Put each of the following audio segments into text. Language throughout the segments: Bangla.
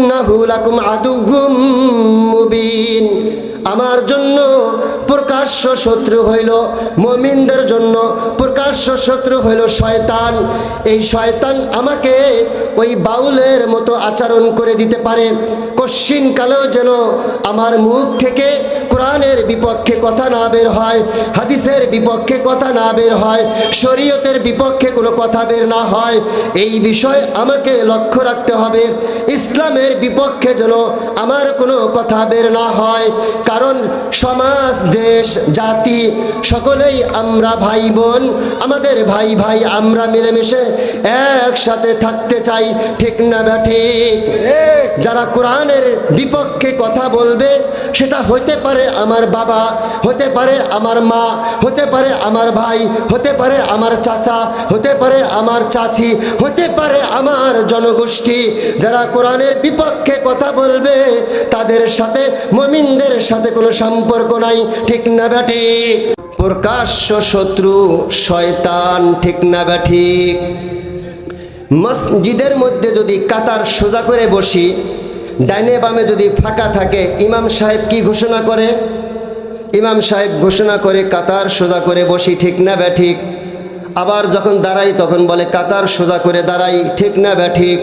ইন্নাহু লাকুম আদুউম মুবিন। আমার জন্য প্রকাশ্য শত্রু হইল, মুমিনদের জন্য প্রকাশ্য শত্রু হইল শয়তান। এই শয়তান আমাকে ওই বাউলের মতো আচরণ করে দিতে পারে। কশ্চিন কালেও যেন আমার মুখ থেকে কোরআনের বিপক্ষে কথা না বের হয়, হাদিসের বিপক্ষে কথা না বের হয়, শরীয়তের বিপক্ষে কোনো কথা বের না হয়। এই বিষয় আমাকে লক্ষ্য রাখতে হবে। ইসলামের বিপক্ষে যেন আমার কোনো কথা বের না হয়, কারণ সমাজ, দেশ, জাতি সকলেই আমরা ভাই বোন, আমাদের ভাই ভাই আমরা মিলেমিশে একসাথে থাকতে চাই, ঠিক না ঠিক? যারা কোরআনের বিপক্ষে কথা বলবে, সেটা হতে পারে আমার বাবা, হতে পারে আমার মা, হতে পারে আমার ভাই, হতে পারে আমার চাচা, হতে পারে আমার চাচি, হতে পারে আমার জনগোষ্ঠী। যারা কোরআনের বিপক্ষে কথা বলবে তাদের সাথে মুমিনদের সাথে কোনো সম্পর্ক নাই, ঠিক না ঠিক? প্রকাশ্য শত্রু শয়তান, ঠিক না ঠিক? মসজিদের মধ্যে যদি কাতার সোজা করে বসি, ডাইনে বামে যদি ফাঁকা থাকে, ইমাম সাহেব কি ঘোষণা করে? ইমাম সাহেব ঘোষণা করে কাতার সোজা করে বসি, ঠিক না ঠিক? আবার যখন দাঁড়াই তখন বলে কাতার সোজা করে দাঁড়াই, ঠিক না ঠিক?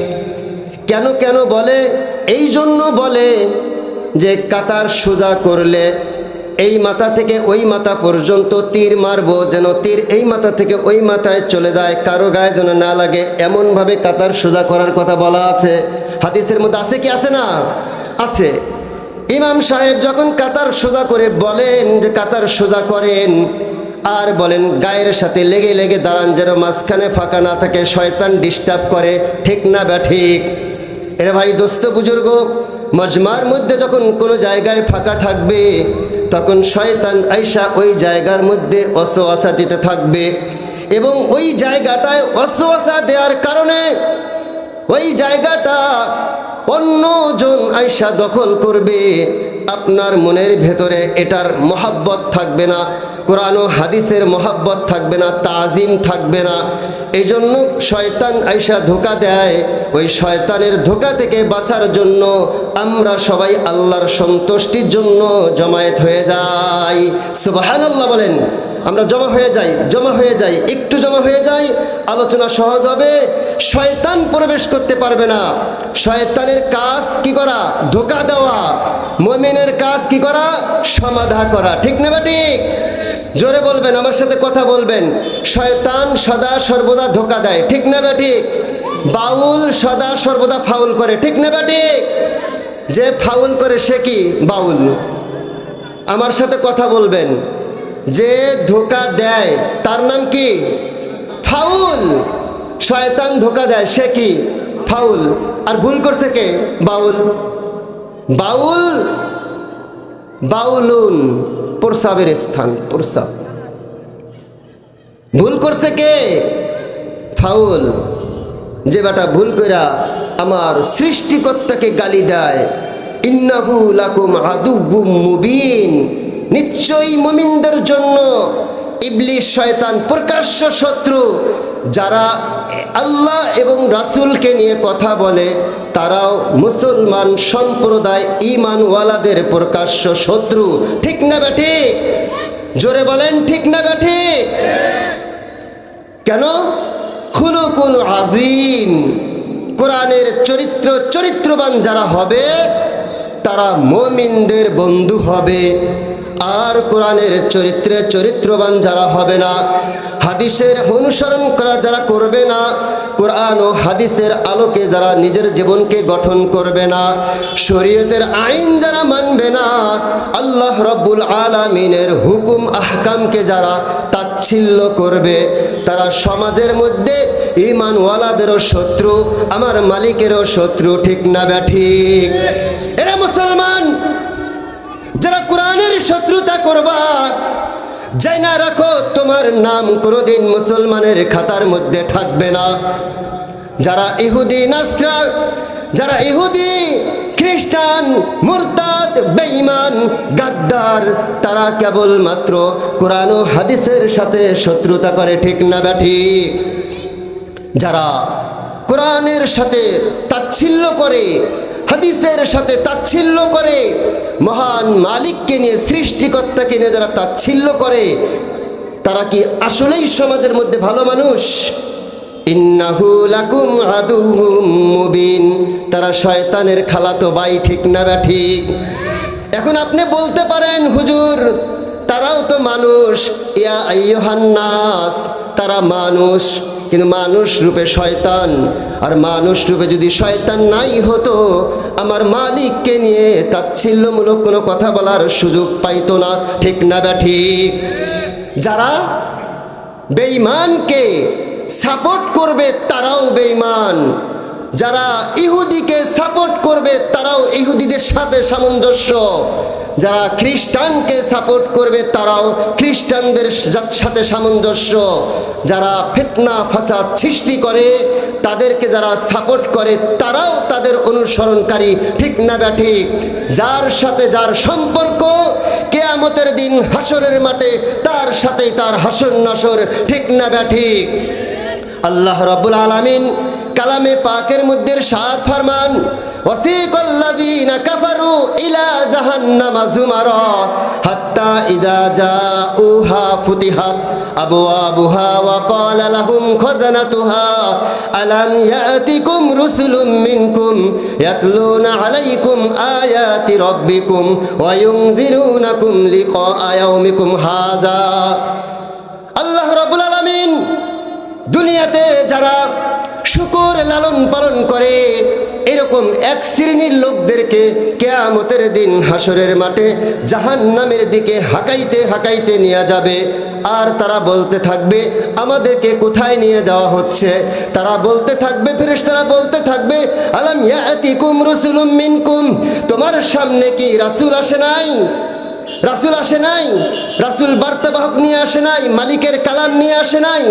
কেন কেন বলে? এই জন্য বলে যে কাতার সোজা করলে এই মাথা থেকে ওই মাথা পর্যন্ত তীর মারবো, যেন তীর এই মাথা থেকে ওই মাথায় চলে যায়, কারো গায়ে যেন না লাগে, এমনভাবে কাতার সোজা করার কথা বলা আছে। হাদিসের মধ্যে আছে কি আছে না? আছে। ইমাম সাহেব যখন কাতার সোজা করে বলেন যে কাতার সোজা করেন, আর বলেন গায়ের সাথে লেগে লেগে দাঁড়ান, যেন মাঝখানে ফাঁকা না থাকে, শয়তান ডিস্টার্ব করে, ঠিক না ঠিক? এরে ভাই, দোস্ত বুজুর্গ, মজমার মধ্যে যখন কোনো জায়গায় ফাঁকা থাকবে তখন শয়তান আইসা ওই জায়গার মধ্যে ওয়াসওয়াসা দিতে থাকবে, এবং ওই জায়গাটায় ওয়াসওয়াসা দেওয়ার কারণে ওই জায়গাটা অন্যজন আইসা দখল করবে। আপনার মনের ভেতরে এটার মহাব্বত থাকবে না, কোরআন ও হাদিসের মহাব্বত থাকবে না, তাজিম থাকবে না। এই জন্য শয়তান আইসা ধোঁকা দেয়। ওই শয়তানের ধোঁকা থেকে বাঁচার জন্য আমরা সবাই আল্লাহর সন্তুষ্টির জন্য জমায়েত হয়ে যাই। সুবহানাল্লাহ বলেন। আমরা জমা হয়ে যাই, একটু জমা হয়ে যাই, আলোচনা সহজ হবে। শয়তান প্রবেশ করতে পারবে না। শয়তানের কাজ কি করা? ধোঁকা দেওয়া। মুমিনের কাজ কি করা? সমাধা করা, ঠিক না ঠিক? জোরে বলবেন, আমার সাথে কথা বলবেন। শয়তান সদা সর্বদা ধোঁকা দেয়, ঠিক না ঠিক? বাউল সদা সর্বদা ফাউল করে, ঠিক না ঠিক? যে ফাউল করে সে কি? বাউল। আমার সাথে কথা বলবেন। যে ধোঁকা দেয় তার নাম কি? ফাউল। শয়তান ধোঁকা দেয়, সে কি? ফাউল। আর ভুল করছে কে? বাউল। বাউল, বাউলুন প্রস্রাবের স্থান, প্রস্রাব। ভুল করছে কে? ফাউল। যে বেটা ভুল কইরা আমার সৃষ্টিকর্তাকে গালি দেয়, ইন্নাহু লাকুম আদুউম মুবিন, নিশ্চয়ই মুমিনদের জন্য ইবলিস শয়তান প্রকাশ্য শত্রু। যারা আল্লাহ এবং রাসূলকে নিয়ে কথা বলে তারাও মুসলমান সম্প্রদায় ঈমানওয়ালাদের প্রকাশ্য শত্রু, ঠিক না ঠিক? জোরে বলেন, ঠিক না ঠিক? কেন? খুলুকুল আযীম। কোরআনের চরিত্রবান যারা হবে তারা মুমিনদের বন্ধু হবে। আর কোরআনের চরিত্রবান যারা হবে না, হাদিসের অনুসরণ করা যারা করবে না, কোরআন ও হাদিসের আলোকে যারা নিজের জীবনকে গঠন করবে না, শরীয়তের আইন যারা মানবে না, আল্লাহ রাব্বুল আলামিনের হুকুম আহকামকে যারা তাচ্ছিল্য করবে, তারা সমাজের মধ্যে ঈমানওয়ালাদেরও শত্রু, আমার মালিকেরও শত্রু, ঠিক না ঠিক? এরা মুসলমান যারা কোরআনের শত্রুতা করবা, জানা রাখো তোমার নাম কোনোদিন মুসলমানের খাতার মধ্যে থাকবে না। যারা ইহুদি নাসরা, যারা ইহুদি খ্রিস্টান, মুরতাদ, বেঈমান, গাদ্দার, তারা কেবলমাত্র কোরআন ও হাদিসের সাথে শত্রুতা করে, ঠিক না ঠিক? যারা কোরআনের সাথে তাচ্ছিল্য করে, হাদিস হাদিসের সাথে তাচ্ছিল্য করে, মহান মালিককে নিয়ে, সৃষ্টিকর্তাকে নিয়ে যারা তাচ্ছিল্য করে, তারা কি আসলেই সমাজের মধ্যে ভালো মানুষ? ইন্নাহু লাকুম আদুউম মুবিন, তারা শয়তানের খালাতো ভাই, ঠিক না ঠিক? এখন আপনি বলতে পারেন, হুজুর তারাও তো মানুষ, ইয়া আইয়ুহান নাস, তারা মানুষ, কিন্তু মানুষ রূপে শয়তান। আর মানুষ রূপে যদি শয়তান নাই হতো, আমার মালিককে নিয়ে তাচ্ছিল্যমূলক কোনো কথা বলার সুযোগ পাইতো না, ঠিক না ঠিক? যারা বেঈমানকে সাপোর্ট করবে তারাও বেঈমান, যারা ইহুদিকে সাপোর্ট করবে তারাও ইহুদিদের সাথে সামঞ্জস্য, যারা খ্রিস্টানকে সাপোর্ট করবে তারাও খ্রিস্টানদের সাথে সামঞ্জস্য, যারা ফিতনা ফাসাদ সৃষ্টি করে তাদেরকে যারা সাপোর্ট করে তারাও তাদের অনুসরণকারী, ঠিক না ঠিক? যার সাথে যার সম্পর্ক, কিয়ামতের দিন হাসরের মাঠে তার সাথেই তার হাসর নাসর, ঠিক না ঠিক? আল্লাহ রাব্বুল আলামিন কালামে পাকের মধ্যে ইরশাদ ফরমান, ওয়াসিকাল্লাযীনা কাফারু ইলা জাহান্নামা যুমারা হাত্তা ইযা জাউহা ফুতিহাত আবওয়াবুহা ওয়া ক্বালা লাহুম খাযানাতুহা আলাম ইয়াতিকুম রুসুলুম মিনকুম ইয়াতলুনা আলাইকুম আয়াতি রাব্বিকুম ওয়া ইউনযিরুনাকুম লিকা ইয়াউমিকুম হাযা। আল্লাহ রাব্বুল আলামিন দুনিয়াতে যারা শুকর লালন পালন করে, এরকম এক শ্রেণীর লোকদেরকে কিয়ামতের দিন হাসরের মাঠে জাহান্নামের দিকে হাঁকাইতে হাঁকাইতে নিয়ে যাবে। আর তারা বলতে থাকবে, আমাদেরকে কোথায় নিয়ে যাওয়া হচ্ছে? তারা বলতে থাকবে, ফেরেশতারা বলতে থাকবে, আলাম ইয়াতিকুম রাসূলুম মিনকুম, তোমার সামনে কি রাসূল আসে নাই? রাসূল আসে নাই? রাসূল বার্তাবাহক নিয়ে আসে নাই? মালিকের কালাম নিয়ে আসে নাই?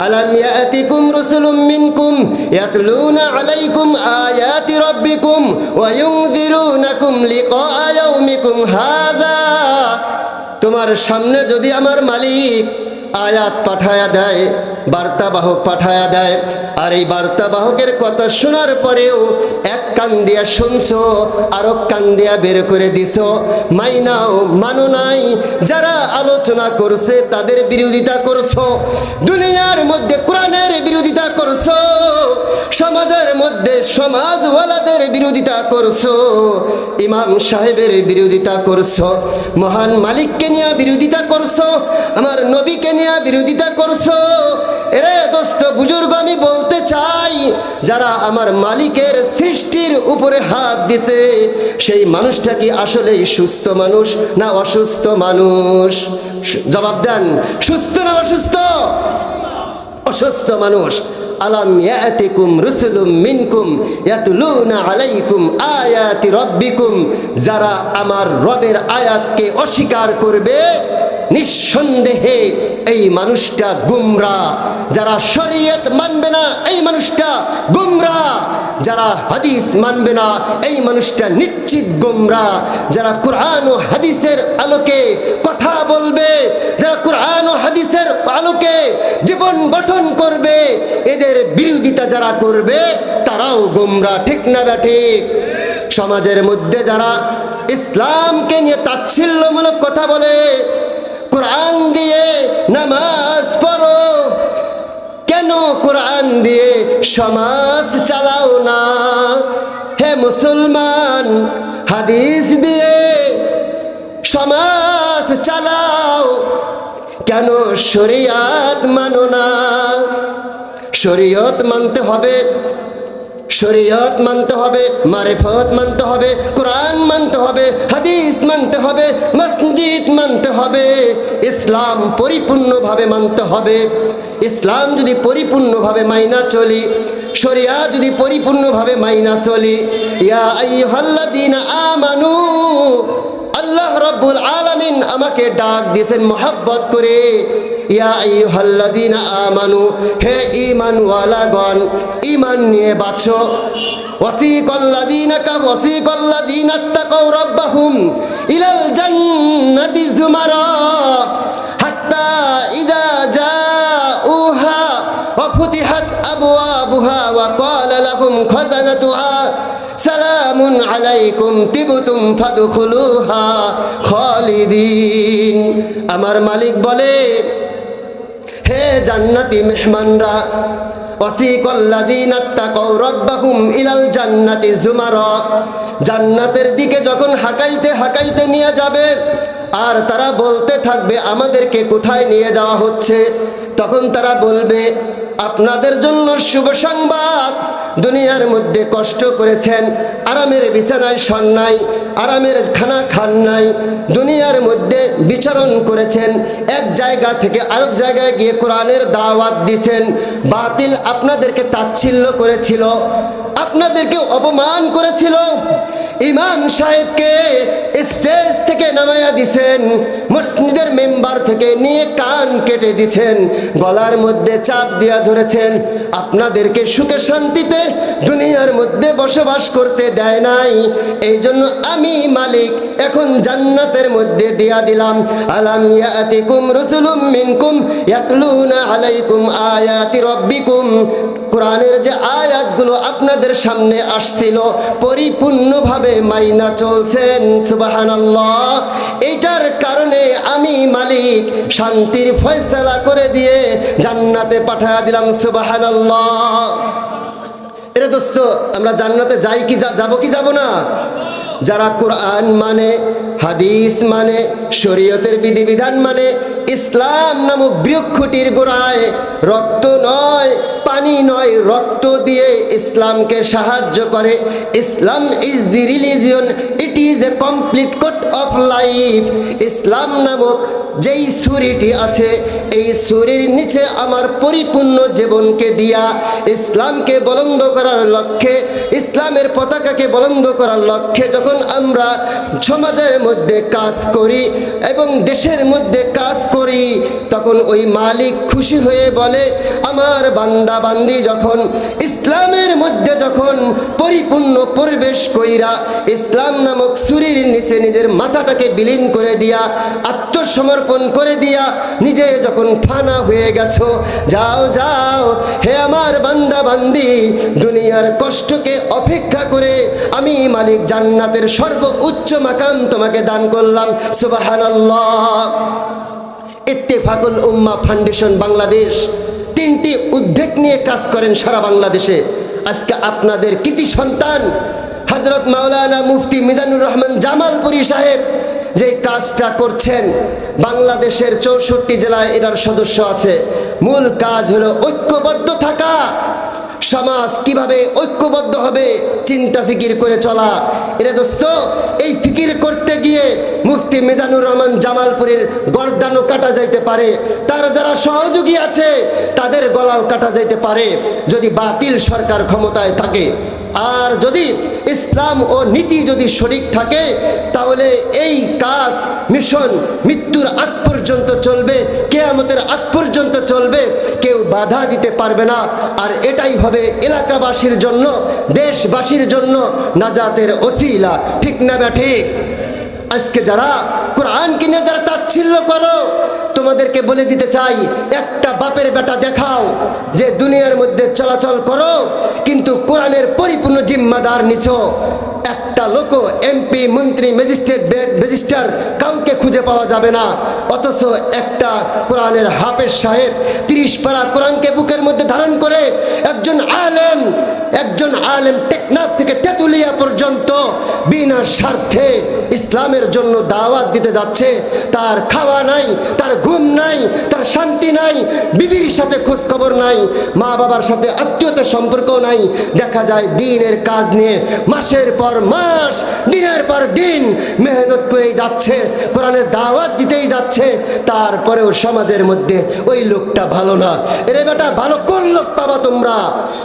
আলাম ইয়াতিকুম রাসূলুম মিনকুম ইয়াতলুনা আলাইকুম আয়াতি রাব্বিকুম ওয়া ইউনযিরুনাকুম লিকা ইয়াউমিকুম হাযা। তোমার সামনে যদি আমার মালিক আয়াত পাঠায়া দেয়, বার্তাবাহক পাঠায়া দেয়, আর এই বার্তাবাহকের কথা শোনার পরেও এক কান দিয়া শুনছো, আরো কান দিয়া বের করে দিছো, মাইনাও মানো নাই, যারা আলোচনা করছে তাদের বিরোধিতা করছো, দুনিয়ার মধ্যে কোরআনের বিরোধিতা করছো, সমাজের মধ্যে সমাজওয়ালাদের বিরোধিতা করছো, ইমাম সাহেবের বিরোধিতা করছো, মহান মালিককে নিয়ে বিরোধিতা করছো, আমার নবীকে নিয়ে বিরোধিতা করছো। এরে দোস্ত বুজুর্গ, আমি বলতে চাই, যারা আমার মালিকের সৃষ্টির উপরে হাত দিছে, সেই মানুষটা কি আসলেই সুস্থ মানুষ না অসুস্থ মানুষ? জবাব দেন, সুস্থ না অসুস্থ? অসুস্থ মানুষ। আলাম ইয়াতিকুম রুসুলুম মিনকুম ইয়াতলুনা আলাইকুম আয়াতি রাব্বিকুম, যারা আমার রবের আয়াতকে অস্বীকার করবে, নিঃসন্দেহে এই মানুষটা গুমরাহ। যারা শরীয়ত মানবে না, এই মানুষটা গুমরাহ। যারা হাদিস মানবে না, এই মানুষটা নিশ্চিত গুমরাহ। যারা কোরআন ও হাদিসের আলোকে কথা বলবে, যারা কোরআন ও হাদিসের আলোকে জীবন গঠন করবে, এদের বিরোধিতা যারা করবে তারাও গুমরাহ, ঠিক না ঠিক? সমাজের মধ্যে যারা ইসলামকে নিয়ে তাচ্ছিল্যমূলক কথা বলে, কোরআন দিয়ে নামাজ পড়ো, কেন কোরআন দিয়ে সমাজ চালাও না? হে মুসলমান, হাদিস দিয়ে সমাজ চালাও, কেন শরিয়ত মানো না? শরিয়ত মানতে হবে, শরিয়ত মানতে হবে, মারিফত মানতে হবে, কোরআন মানতে হবে, হাদিস মানতে হবে, মসজিদ মানতে হবে, ইসলাম পরিপূর্ণভাবে মানতে হবে। ইসলাম যদি পরিপূর্ণভাবে মাইনা চলি, শরিয়া যদি পরিপূর্ণভাবে মাইনা চলি, ইয়া আইয়ুহাল্লাযীনা আমানু, আল্লাহ রাব্বুল আলামিন আমাকে ডাক দিয়েছেন মহব্বত করে, ইয়া আইয়ুহাল্লাযীনা আমানু, হে ঈমানওয়ালাগণ, ঈমান নিয়ে বাঁচো। ওয়াসিকাল্লাযীনা তাকাউ রাব্বাহুম ইলাল জান্নাতি যুমারা হাত্তা ইযা জাউহা ওয়া ফুতিহাত আবওয়াবুহা ওয়া ক্বালা লাহুম খাযানাতুহা সালামুন সালামুন আলাইকুম তিবতুম ফাদখুলুহা খালিদিন। আমার মালিক বলে, হে জান্নাতি মেহমানরা, ওয়াসিকাল্লাযীনা তাকাউ রাব্বাহুম ইলাল জান্নাতি যুমারা, জান্নাতের দিকে যখন হাঁকাইতে হাঁকাইতে নিয়ে যাবে আর তারা বলতে থাকবে আমাদেরকে কোথায় নিয়ে যাওয়া হচ্ছে, তখন তারা বলবে, আপনাদের জন্য শুভ সংবাদ, দুনিয়ার মধ্যে কষ্ট করেছেন, আরামের বিছানায় শোন নাই, আরামের খানা খান নাই, দুনিয়ার মধ্যে বিচরণ করেছেন, এক জায়গা থেকে আরেক জায়গায় গিয়ে কোরআনের দাওয়াত দিছেন, বাতিল আপনাদেরকে তাচ্ছিল্য করেছিল, আপনাদেরকে অপমান করেছিল, ইমাম সাহেবকে স্টেজ থেকে নামাইয়া দিছেন, মসজিদের মেম্বার থেকে নিয়ে কান কেটে দিছেন, গলার মধ্যে চাপ দিয়া ধরেছেন, আপনাদেরকে সুখে শান্তিতে দুনিয়ার মধ্যে বসবাস করতে দেয় নাই। এই জন্য আমি মালিক এখন জান্নাতের মধ্যে দিয়া দিলাম, আলাম ইয়াতিকুম রাসূলুম মিনকুম ইয়াতলুনা আলাইকুম আয়াতি রাব্বিকুম, কোরআনের যে আয়াতগুলো আপনাদের সামনে আসছিল পরিপূর্ণভাবে মাইনা চলছেন, সুবহানাল্লাহ। এইটার কারণে আমি মালিক শান্তির ফয়সালা করে দিয়ে জান্নাতে পাঠিয়ে দিলাম, সুবহানাল্লাহ। এরে দোস্ত, আমরা জান্নাতে যাই কি যাব কি যাব না? যারা কোরআন মানে, হাদিস মানে, শরীয়তের বিধিবিধান মানে, ইসলাম নামক বৃক্ষটির গোড়ায় রক্ত নয়, পানি নয়, রক্ত দিয়ে ইসলামকে সাহায্য করে। Islam is the religion, it is a complete code of life. Islam নামক যেই ছুরিটি আছে, এই ছুরির নিচে আমার পরিপূর্ণ জীবনকে দিয়া ইসলামকে বুলন্দ করার লক্ষ্যে, ইসলামের পতাকাকে বুলন্দ করার লক্ষ্যে যখন আমরা সমাজের মধ্যে কাজ করি এবং দেশের মধ্যে কাজ করি, তখন ওই মালিক খুশি হয়ে বলে, আমার বান্দা বান্দি যখন ইসলামের মধ্যে যখন পরিপূর্ণ পরিবেশ কইরা ইসলাম নামক ছুরির নিচে নিজের মাথাটাকে বিলীন করে দিয়া, আত্মসমর্পণ করে দিয়া নিজে যখন ফানা হয়ে গেছো, যাও যাও হে আমার বান্দা বান্দি, দুনিয়ার কষ্টকে অপেক্ষা করে আমি মালিক জান্নাতের সর্বোচ্চ মাকাম তোমাকে দান করলাম, সুবহানাল্লাহ। ইত্তেফাকুল উম্মাহ ফাউন্ডেশন বাংলাদেশ তিনটি উদ্যোগ নিয়ে কাজ করেন সারা বাংলাদেশে। আজকে আপনাদের কৃতি সন্তান হযরত মাওলানা মুফতি মিজানুর রহমান জামালপুরী সাহেব যে কাজটা করছেন, বাংলাদেশের 64 জেলায় এটার সদস্য আছে। মূল কাজ হলো ঐক্যবদ্ধ থাকা, সমাজ কিভাবে ঐক্যবদ্ধ হবে চিন্তা ফিকির করে চলা। এরে দোস্ত, এই ফিকির করতে গিয়ে মুফতি মিজানুর রহমান জামালপুরীর গর্দানও কাটা যাইতে পারে, তার যারা সহযোগী আছে তাদের গলাও কাটা যাইতে পারে যদি বাতিল সরকার ক্ষমতায় থাকে। আর যদি ইসলাম ও নীতি যদি সঠিক থাকে, তাহলে এই কাজ মিশন মৃত্যুর আগ পর্যন্ত চলবে, কিয়ামতের আগ পর্যন্ত চলবে, কেউ বাধা দিতে পারবে না। আর এটাই হবে এলাকাবাসীর জন্য, দেশবাসীর জন্য নাজাতের ওসিলা, ঠিক না ঠিক? আজকে যারা কোরআন কিনে যারা তাচ্ছিল্য করো, তোমাদেরকে বলে দিতে চাই, একটা বাপের বেটা দেখাও যে দুনিয়ার মধ্যে চলাচল করো কিন্তু কোরআনের পরিপূর্ণ জিম্মাদার নিছো। একটা লোক এমপি, মন্ত্রী, ম্যাজিস্ট্রেট কাউকে খুঁজে পাওয়া যাবে না, অথচ একটা কোরআনের হাফেজ সাহেব 30 পারা কোরআনকে বুকের মধ্যে ধারণ করে একজন আলেম টেকনাফ থেকে তেতুলিয়া পর্যন্ত বিনা স্বার্থে ইসলামের জন্য দাওয়াত দিতে যাচ্ছে। তার খাওয়া নাই, তার ঘুম নাই, তার শান্তি নাই, বিবির সাথে খোঁজ খবর নাই, মা বাবার সাথে আত্মীয়তার সম্পর্ক নাই। দেখা যায় দিনের কাজ নিয়ে মাসের পর মাস, দিনের পর দিন মেহনত করেই যাচ্ছে, কোরআনের দাওয়াত দিতেই যাচ্ছে, তারপরেও সমাজের মধ্যে ওই লোকটা ভালো না। এরে বেটা, ভালো কোন লোক পাবা তোমরা?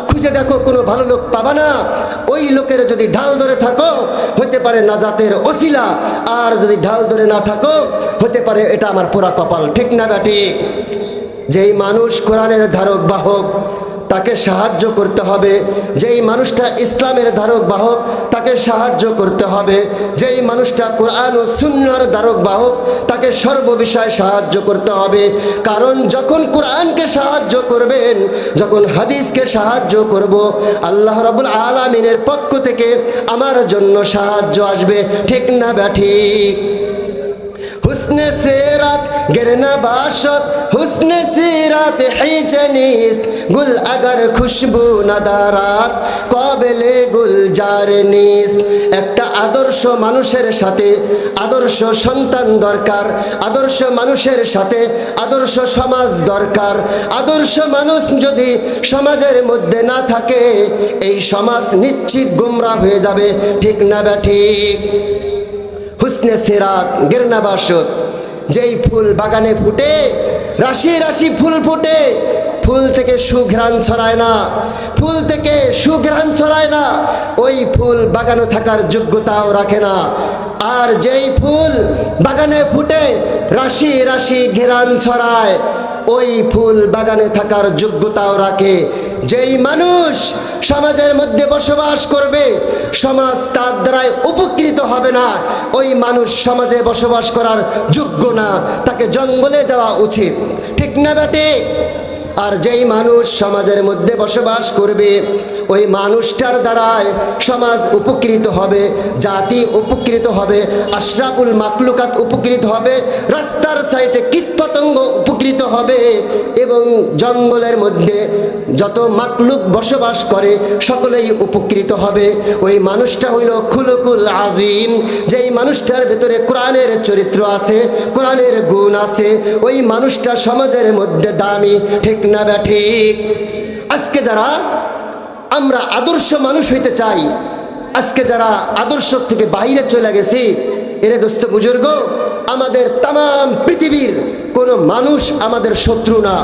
খুঁজে দেখো, কোনো ভালো লোক পাবা না। ওই লোকের যদি ঢাল ধরে থাকো হতে পারে নাজাতের ওসিলা, আর যদি ঢাল ধরে না থাকো হতে পারে এটা আমার পোড়া কপাল, ঠিক না ঠিক? যেই মানুষ কোরআনের ধারক বাহক, তাকে সাহায্য করতে হবে। যেই মানুষটা ইসলামের ধারক বাহক তাকে সাহায্য করতে হবে। যেই মানুষটা কোরআন ও সুন্নাহর ধারক বাহক তাকে সর্ববিষয়ে সাহায্য করতে হবে। কারণ যখন কোরআনকে সাহায্য করবেন, যখন হাদিসকে সাহায্য করব, আল্লাহ রাব্বুল আলামিনের পক্ষ থেকে আমার জন্য সাহায্য আসবে। ঠিক না ব্যাঠিক? হুসনে সিরাত গিরনা বাশত, হুসনে সিরাত হিজনিস, গুল আগার খুশবু নাদারাত, কবেলে গুলজার নিস। একটা আদর্শ মানুষের সাথে আদর্শ সন্তান দরকার, আদর্শ মানুষের সাথে আদর্শ সমাজ দরকার। আদর্শ মানুষ যদি সমাজের মধ্যে না থাকে, এই সমাজ নিশ্চিত গুমরাহ হয়ে যাবে। ঠিক না ব্যাঠিক? হুসনে সিরাত গিরনা বাশত, যেই ফুল বাগানে ফুটে, রাশি রাশি ফুল ফুটে, ফুল থেকে সুঘ্রাণ ছড়ায় না, ফুল থেকে সুঘ্রাণ ছড়ায় না, ওই ফুল বাগানে থাকার যোগ্যতাও রাখে না। আর যেই ফুল বাগানে ফুটে রাশি রাশি ঘ্রাণ ছড়ায়, ওই ফুল বাগানে থাকার যোগ্যতাও রাখে। যেই মানুষ সমাজের মধ্যে বসবাস করবে, সমাজ তার দ্বারাই উপকৃত হবে না, ওই মানুষ সমাজে বসবাস করার যোগ্য না, তাকে জঙ্গলে যাওয়া উচিত। ঠিক না বেটে? আর যেই মানুষ সমাজের মধ্যে বসবাস করবে, ওই মানুষটার দ্বারায় সমাজ উপকৃত হবে, জাতি উপকৃত হবে, আশরাফুল মাকলুকাত উপকৃত হবে, রাস্তার সাইডে কীটপতঙ্গ উপকৃত হবে, এবং জঙ্গলের মধ্যে যত মাকলুক বসবাস করে সকলেই উপকৃত হবে। ওই মানুষটা হইল খুলুকুল আজিম, যেই মানুষটার ভেতরে কোরআনের চরিত্র আছে, কোরআনের গুণ আছে, ওই মানুষটা সমাজের মধ্যে দামি। ঠিক না ব্যাঠিক? আজকে যারা আমরা আদর্শ মানুষ হইতে চাই, আজকে যারা আদর্শ থেকে বাইরে চলে গেছি, এরে দোস্ত বুজুর্গ, আমাদের তাম পৃথিবীর কোনো মানুষ আমাদের শত্রু না।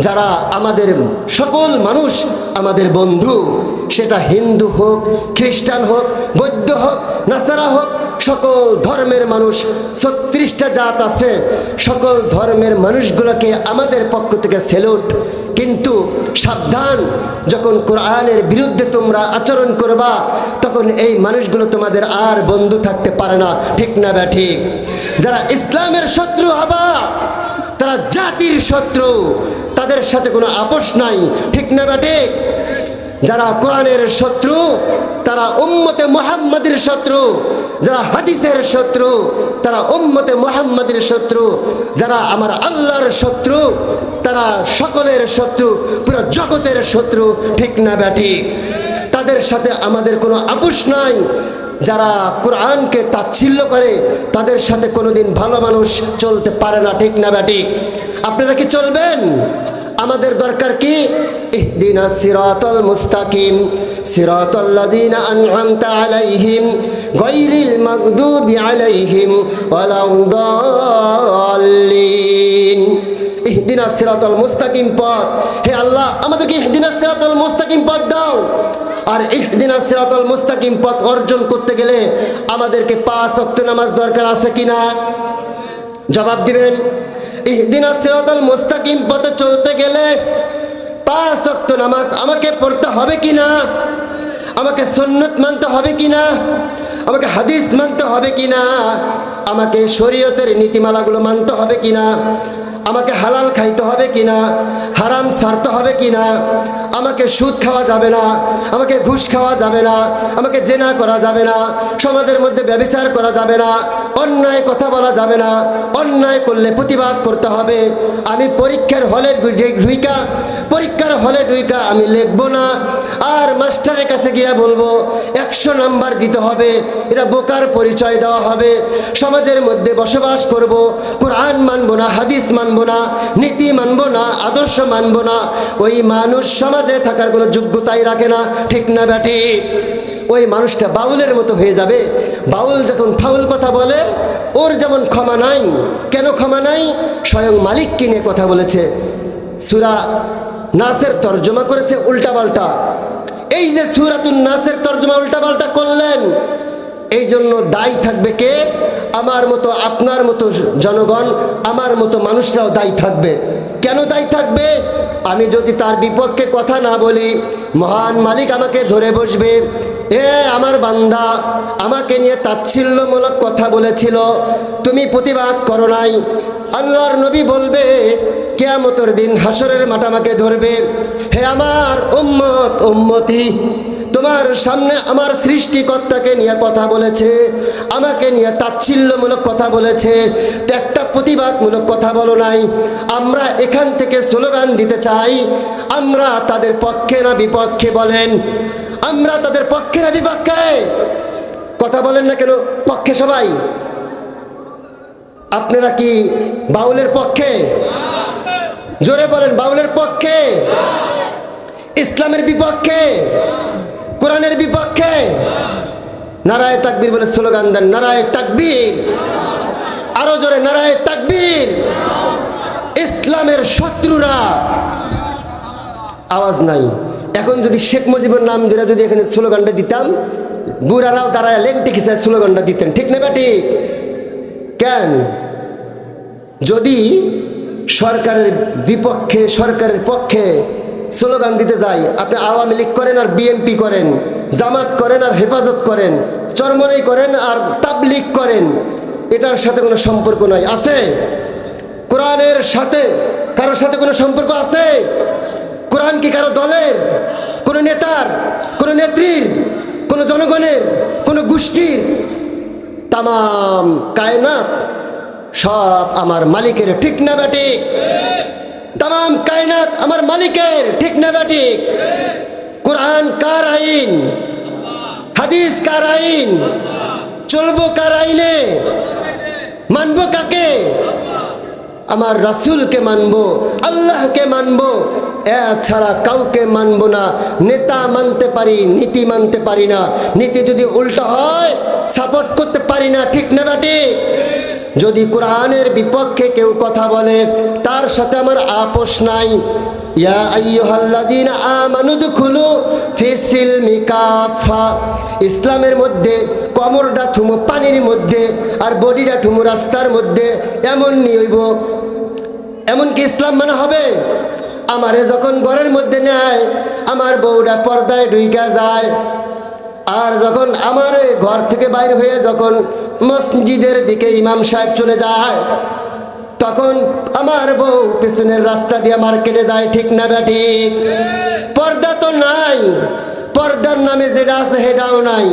যারা আমাদের সকল মানুষ আমাদের বন্ধু, সেটা হিন্দু হোক, খ্রিস্টান হোক, বৌদ্ধ হোক, নাসারা হোক, সকল ধর্মের মানুষ, 36টা জাত আছে, সকল ধর্মের মানুষগুলোকে আমাদের পক্ষ থেকে স্যালুট। কিন্তু সাবধান, যখন কোরআনের বিরুদ্ধে তোমরা আচরণ করবা, তখন এই মানুষগুলো তোমাদের আর বন্ধু থাকতে পারে না। ঠিক না ব্যাঠিক? যারা ইসলামের শত্রু হবা, তারা জাতির শত্রু, তাদের সাথে কোনো আপোষ নাই। ঠিক না ব্যাঠিক? যারা কোরআনের শত্রু, তারা উম্মতে মুহাম্মাদের শত্রু। যারা হাদিসের শত্রু, তারা উম্মতে মুহাম্মাদের শত্রু। যারা আমার আল্লাহর শত্রু, তারা সকলের শত্রু, পুরো জগতের শত্রু। ঠিক না ব্যাঠিক? তাদের সাথে আমাদের কোনো আপোষ নাই। যারা কোরআনকে তাচ্ছিল্য করে, তাদের সাথে কোনোদিন ভালো মানুষ চলতে পারে না। ঠিক না ব্যাঠিক? আপনারা কি চলবেন? আমাদের দরকার কি? ইহদিনাস সিরাতাল মুস্তাকিম, সিরাতাল্লাযীনা আন'আমতা আলাইহিম, গায়রিল মাগদুবি আলাইহিম ওয়ালাদ-দাল্লিন। ইহদিনাস সিরাতাল মুস্তাকিম পথ, হে আল্লাহ আমাদেরকে ইহদিনাস সিরাতাল মুস্তাকিম পথ দাও। আর ইহদিনাস সিরাতাল মুস্তাকিম পথ অর্জন করতে গেলে আমাদেরকে 5 ওয়াক্ত নামাজ দরকার আছে কিনা? জবাব দিবেন। ইহদিনাস সিরাতাল মুস্তাকিম পথে চলতে গেলে 5 ওয়াক্ত নামাজ আমাকে পড়তে হবে কিনা? আমাকে সুন্নাত মানতে হবে কিনা? আমাকে হাদিস মানতে হবে কিনা? আমাকে শরীয়তের নীতিমালাগুলো মানতে হবে কিনা? আমাকে হালাল খাইতে হবে কিনা? হারাম ছাড়তে হবে কিনা? আমাকে সুদ খাওয়া যাবে না, আমাকে ঘুষ খাওয়া যাবে না, আমাকে জেনা করা যাবে না, সমাজের মধ্যে ব্যভিচার করা যাবে না, অন্যায় কথা বলা যাবে না, অন্যায় করলে প্রতিবাদ করতে হবে। আমি পরীক্ষার হলে ঢুইকা আমি লিখবো না, আর মাস্টারের কাছে গিয়ে বলবো 100 নাম্বার দিতে হবে, এটা বোকার পরিচয় দেওয়া হবে। সমাজের মধ্যে বসবাস করব, কোরআন মানবো না, হাদিস মানবো না, নীতি মানবো না, আদর্শ মানবো না, ওই মানুষ সমাজে থাকার কোনো যোগ্যতাই রাখে না। ঠিক না ব্যাঠিক? ওই মানুষটা বাউলের মতো হয়ে যাবে। বাউল যখন ফাউল কথা বলে, ওর যেমন ক্ষমা নাই। কেন ক্ষমা নাই? স্বয়ং মালিক কিনে কথা বলেছে। সূরা নাসের তর্জমা করেছে উল্টাপাল্টা। এই যে সূরাতুন নাসের তর্জমা উল্টাপাল্টা করলেন, এই জন্য দায়ী থাকবে কে? আমার মতো, আপনার মতো জনগণ, আমার মতো মানুষরাও দায়ী থাকবে। কেন দায়ী থাকবে? আমি যদি তার বিপক্ষে কথা না বলি, মহান মালিক আমাকে ধরে বসবে, এ আমার বান্দা আমাকে নিয়ে তাচ্ছিল্যমূলক কথা বলেছিল, তুমি প্রতিবাদ করো নাই। আল্লাহর নবী বলবে কিয়ামতের দিন হাসরের মাঠ আমাকে ধরবে, হে আমার উম্মত উম্মতি, তোমার সামনে আমার সৃষ্টিকর্তাকে নিয়ে কথা বলেছে, আমাকে নিয়ে তাচ্ছিল্যমূলক কথা বলেছে, একটা প্রতিবাদমূলক কথা বলো নাই। আমরা এখান থেকে স্লোগান দিতে চাই, আমরা তাদের পক্ষে না বিপক্ষে? বলেন, আমরা তাদের পক্ষে না বিপক্ষে? কথা বলেন না কেন? পক্ষে সবাই। আপনারা কি বাউলের পক্ষে? জোরে বলেন, বাউলের পক্ষে? ইসলামের বিপক্ষে? কোরআনের বিপক্ষে? নারায়ে তাকবীর বলে স্লোগান দেন, নারায়ে তাকবীর। আরো জোরে, নারায়ে তাকবীর। ইসলামের শত্রুরা আওয়াজ নাই। এখন যদি শেখ মুজিবের নাম ধরে যদি এখানে স্লোগানটা দিতাম, বুড়ারাও দাঁড়ায় লেংটি খিসায় স্লোগানটা দিতেন, ঠিক না ঠিক? কেন? যদি সরকারের বিপক্ষে সরকারের পক্ষে স্লোগান দিতে যাই, আপনি আওয়ামী লীগ করেন আর বিএনপি করেন, জামাত করেন আর হেফাজত করেন, চরমনাই করেন আর তাবলীগ করেন, এটার সাথে কোনো সম্পর্ক নাই। আছে? কোরআনের সাথে কারোর সাথে কোনো সম্পর্ক আছে? কোরআন কি কারো দলের, কোনো নেতার, কোনো নেত্রীর, কোনো জনগণের, কোনো গোষ্ঠীর? তামাম কায়নাত সব আমার মালিকের, ঠিক না বেঠিক? তামাম কায়নাত আমার মালিকের, ঠিক না বেঠিক? কোরআন কার আইন? হাদিস কার আইন? চলবো কার আইনে? মানবো কাকে? আমার রাসূলকে মানবো, আল্লাহকে মানবো, এছাড়া কাউকে মানবো না। নেতা মানতে পারি, নীতি মানতে পারি না। নীতি যদি উল্টা হয় সাপোর্ট করতে পারি না, ঠিক না বেঠিক? যদি কোরআনের বিপক্ষে কেউ কথা বলে তার সাথে আমার আপোষ নাই। ইয়া আইয়ুহাল্লাযীনা আমানু দুখুলু ফিস-সিলমি কাফা, ইসলামের মধ্যে কমরটা থুমো পানির মধ্যে আর বডিটা থুমো রাস্তার মধ্যে, এমন নিয়ইব? এমন কি ইসলাম মানা হবে? আমারে যখন ঘরের মধ্যে নেয়, আমার বউটা পর্দায় ঢুইকা যায়, আর যখন আমার ঘর থেকে বাইরে হয়ে যখন মসজিদের দিকে ইমাম সাহেব চলে যায়, তখন আমার বউ পেছনের রাস্তা দিয়ে মার্কেটে যায়, ঠিক না বেঠিক? পর্দা তো নাই, পর্দার নামে যেটা আছে সেটাও নাই।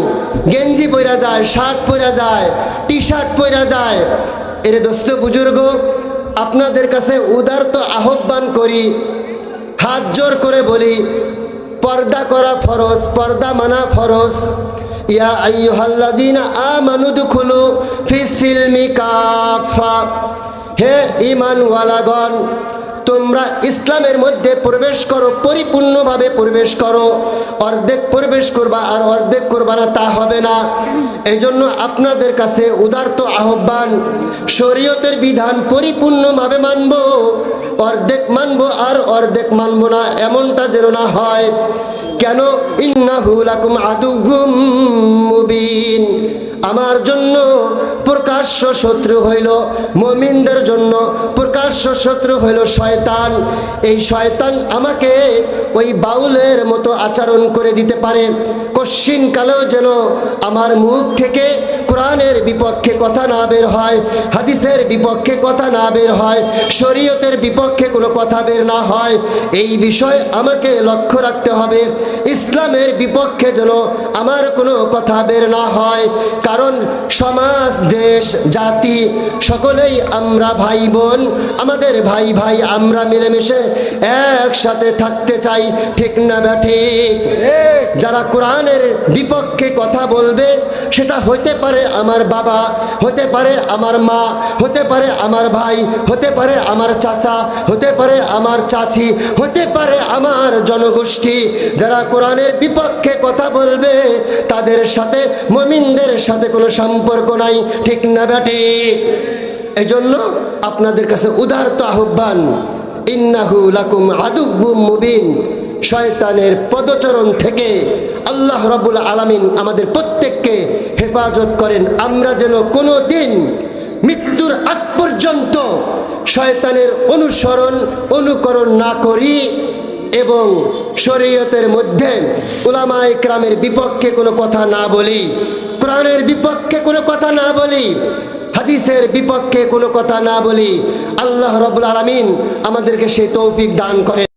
গেঞ্জি পরা যায়, শার্ট পরা যায়, টি শার্ট পরা যায়। এরে দোস্ত বুজুর্গ, আপনাদের কাছে উদারত আহ্বান করি, হাত জোর করে বলি, পর্দা করা ফরজ, পর্দা মানা ফরজ। ইয়া আইয়ুহাল্লাযীনা আমানু দুখুলু ফিস-সিলমি কাফা, হে ঈমানওয়ালাগণ, তোমরা ইসলামের মধ্যে প্রবেশ করো, পরিপূর্ণভাবে প্রবেশ করো। অর্ধেক প্রবেশ করবা আর অর্ধেক করবা না, তা হবে না। এই জন্য আপনাদের কাছে উদারত আহ্বান, শরীয়তের বিধান পরিপূর্ণভাবে মানব, অর্ধেক মানব আর অর্ধেক মানব না, এমনটা যেন না হয়। কেন? ইন্নাহু লাকুম আদুউম মুবিন, আমার জন্য প্রকাশ্য শত্রু হইল, মুমিনদের জন্য প্রকাশ্য শত্রু হইল শয়তান। এই শয়তান আমাকে ওই বাউলের মতো আচরণ করে দিতে পারে। কশ্চিন কালেও যেন আমার মুখ থেকে কোরআনের বিপক্ষে কথা না বের হয়, হাদিসের বিপক্ষে কথা না বের হয়, শরীয়তের বিপক্ষে কোনো কথা বের না হয়। এই বিষয় আমাকে লক্ষ্য রাখতে হবে। ইসলামের বিপক্ষে যেন আমার কোনো কথা বের না হয়, কারণ সমাজ, দেশ, জাতি সকলেই আমরা ভাই বোন, আমাদের ভাই ভাই, আমরা মিলেমিশে একসাথে থাকতে চাই, ঠিক না বেঠিক? যারা কোরআনের বিপক্ষে কথা বলবে, সেটা হতে পারে আমার বাবা, হতে পারে আমার মা, হতে পারে আমার ভাই, হতে পারে আমার চাচা, হতে পারে আমার চাচি, হতে পারে আমার জনগোষ্ঠী। যারা কোরআনের বিপক্ষে কথা বলবে তাদের সাথে, মুমিনদের সাথে কোনো সম্পর্ক নাই, ঠিক না বেঠিক? এজন্য আপনাদের কাছে উদারত আহ্বান, ইন্নাহু লাকুম আদুউম মুবিন, শয়তানের পদচরণ থেকে আল্লাহ রাব্বুল আলামিন আমাদের প্রত্যেককে হেফাজত করেন, আমরা যেন কোনো দিন মৃত্যুর আগ পর্যন্ত শয়তানের অনুকরণ না করি এবং শরীয়তের মধ্যে উলামায়ে কেরামের বিপক্ষে কোনো কথা না বলি, কোরআনের বিপক্ষে কোনো কথা না বলি, হাদিসের বিপক্ষে কোনো কথা না বলি। আল্লাহ রাব্বুল আলামিন আমাদেরকে সেই তৌফিক দান করেন।